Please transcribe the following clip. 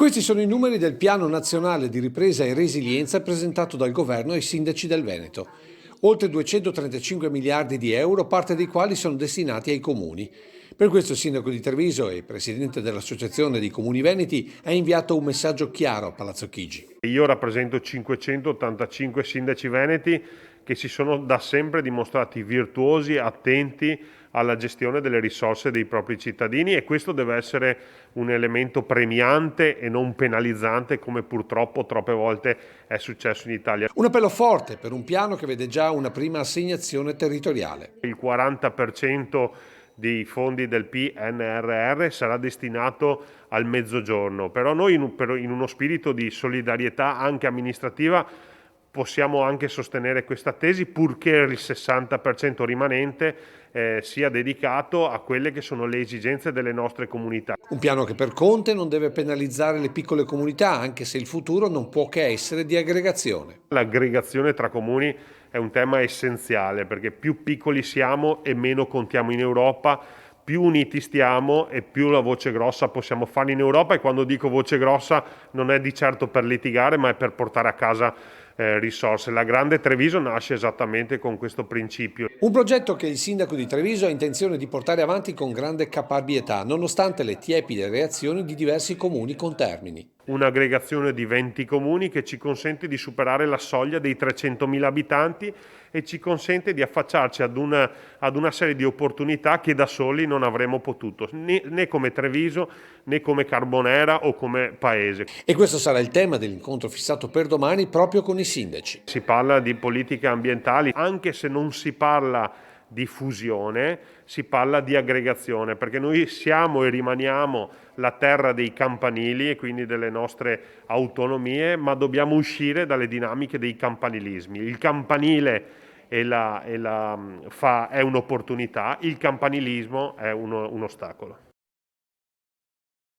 Questi sono i numeri del Piano Nazionale di Ripresa e Resilienza presentato dal Governo ai sindaci del Veneto. Oltre 235 miliardi di euro, parte dei quali sono destinati ai comuni. Per questo il sindaco di Treviso e presidente dell'Associazione dei Comuni Veneti ha inviato un messaggio chiaro a Palazzo Chigi. Io rappresento 585 sindaci veneti che si sono da sempre dimostrati virtuosi, attenti alla gestione delle risorse dei propri cittadini, e questo deve essere un elemento premiante e non penalizzante, come purtroppo troppe volte è successo in Italia. Un appello forte per un piano che vede già una prima assegnazione territoriale. Il 40% dei fondi del PNRR sarà destinato al Mezzogiorno, però noi in uno spirito di solidarietà anche amministrativa possiamo anche sostenere questa tesi, purché il 60% rimanente sia dedicato a quelle che sono le esigenze delle nostre comunità. Un piano che per Conte non deve penalizzare le piccole comunità, anche se il futuro non può che essere di aggregazione. L'aggregazione tra comuni è un tema essenziale, perché più piccoli siamo e meno contiamo in Europa, più uniti stiamo e più la voce grossa possiamo fare in Europa. E quando dico voce grossa non è di certo per litigare, ma è per portare a casa risorse. La Grande Treviso nasce esattamente con questo principio. Un progetto che il sindaco di Treviso ha intenzione di portare avanti con grande caparbietà, nonostante le tiepide reazioni di diversi comuni con Termini. Un'aggregazione di 20 comuni che ci consente di superare la soglia dei 300.000 abitanti e ci consente di affacciarci ad una serie di opportunità che da soli non avremmo potuto, né come Treviso, né come Carbonera o come paese. E questo sarà il tema dell'incontro fissato per domani proprio con i sindaci. Si parla di politiche ambientali, anche se non si parla di fusione, si parla di aggregazione, perché noi siamo e rimaniamo la terra dei campanili e quindi delle nostre autonomie, ma dobbiamo uscire dalle dinamiche dei campanilismi. Il campanile è un'opportunità, il campanilismo è un ostacolo.